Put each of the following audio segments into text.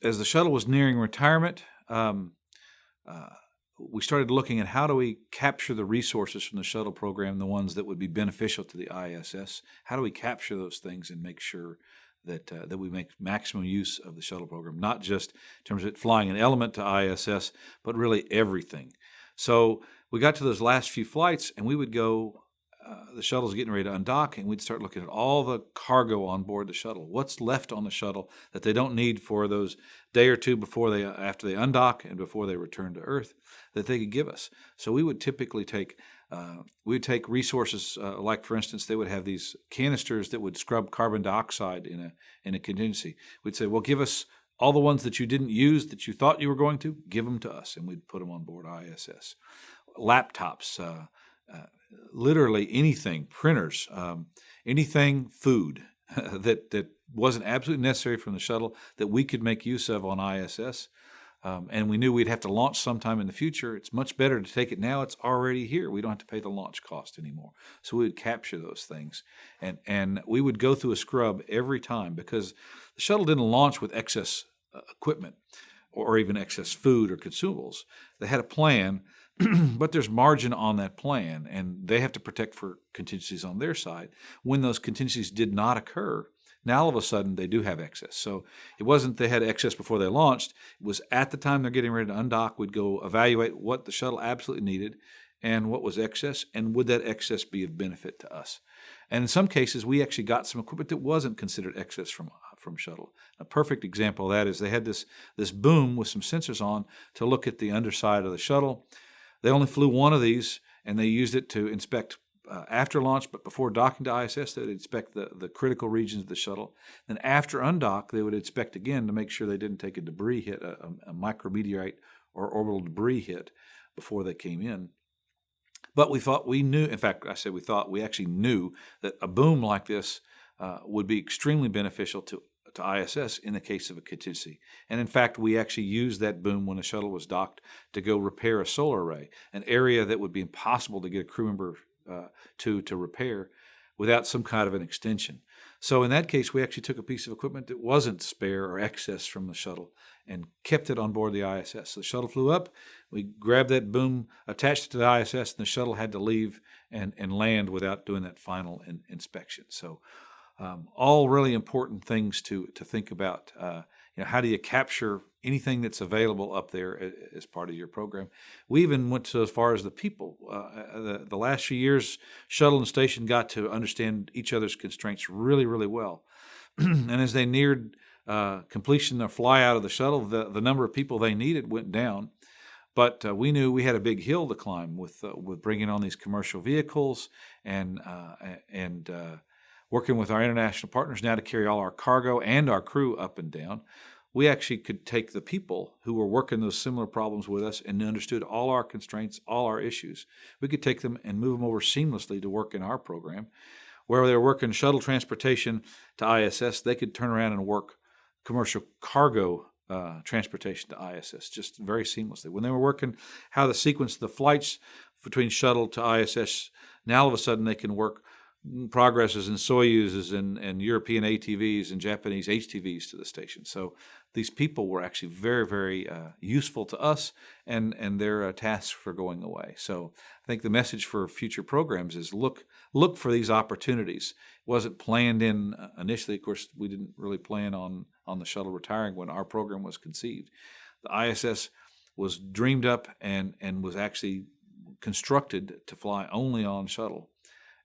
as the shuttle was nearing retirement, uh, we started looking at how do we capture the resources from the shuttle program, the ones that would be beneficial to the ISS. How do we capture those things and make sure that we make maximum use of the shuttle program, not just in terms of it flying an element to ISS, but really everything. So we got to those last few flights, and we would go. The shuttle's getting ready to undock, and we'd start looking at all the cargo on board the shuttle. What's left on the shuttle that they don't need for those day or two after they undock and before they return to Earth, that they could give us. So we would typically take resources like, for instance, they would have these canisters that would scrub carbon dioxide in a contingency. We'd say, well, give us all the ones that you didn't use that you thought you were going to, give them to us, and we'd put them on board ISS. Laptops. Literally anything, printers, anything food that wasn't absolutely necessary from the shuttle that we could make use of on ISS. And we knew we'd have to launch sometime in the future. It's much better to take it now. It's already here. We don't have to pay the launch cost anymore. So we would capture those things. And we would go through a scrub every time because the shuttle didn't launch with excess equipment or even excess food or consumables. They had a plan, but there's margin on that plan, and they have to protect for contingencies on their side. When those contingencies did not occur, now all of a sudden they do have excess. So it wasn't they had excess before they launched. It was at the time they're getting ready to undock, we'd go evaluate what the shuttle absolutely needed and what was excess, and would that excess be of benefit to us. And in some cases, we actually got some equipment that wasn't considered excess from shuttle. A perfect example of that is they had this boom with some sensors on to look at the underside of the shuttle. They only flew one of these, and they used it to inspect after launch, but before docking to ISS, they would inspect the critical regions of the shuttle. Then after undock, they would inspect again to make sure they didn't take a debris hit, a micrometeorite or orbital debris hit before they came in. But we knew, in fact, I said we actually knew that a boom like this would be extremely beneficial to ISS in the case of a contingency. And in fact, we actually used that boom when the shuttle was docked to go repair a solar array, an area that would be impossible to get a crew member to repair without some kind of an extension. So in that case, we actually took a piece of equipment that wasn't spare or excess from the shuttle and kept it on board the ISS. So the shuttle flew up, we grabbed that boom, attached it to the ISS, and the shuttle had to leave and land without doing that final inspection. So all really important things to think about. How do you capture anything that's available up there as part of your program? We even went as far as the people. The last few years, shuttle and station got to understand each other's constraints really, really well. And as they neared completion of fly out of the shuttle, the number of people they needed went down. But we knew we had a big hill to climb with bringing on these commercial vehicles and working with our international partners now to carry all our cargo and our crew up and down. We actually could take the people who were working those similar problems with us and understood all our constraints, all our issues. We could take them and move them over seamlessly to work in our program. Where they were working shuttle transportation to ISS, they could turn around and work commercial cargo transportation to ISS just very seamlessly. When they were working how to sequence the flights between shuttle to ISS, now all of a sudden they can work progresses and Soyuzes and European ATVs and Japanese HTVs to the station. So these people were actually very, very useful to us, and their tasks were going away. So I think the message for future programs is look for these opportunities. It wasn't planned in initially. Of course, we didn't really plan on the shuttle retiring when our program was conceived. The ISS was dreamed up and was actually constructed to fly only on shuttle.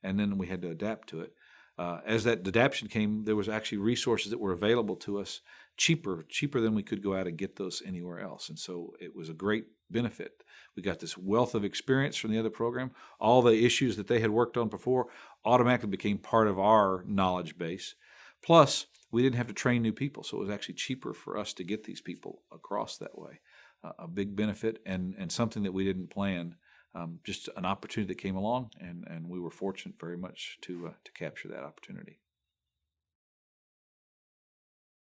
And then we had to adapt to it. As that adaptation came, there was actually resources that were available to us cheaper than we could go out and get those anywhere else. And so it was a great benefit. We got this wealth of experience from the other program. All the issues that they had worked on before automatically became part of our knowledge base. Plus, we didn't have to train new people, so it was actually cheaper for us to get these people across that way. A big benefit and something that we didn't plan. Just an opportunity that came along, and we were fortunate very much to capture that opportunity.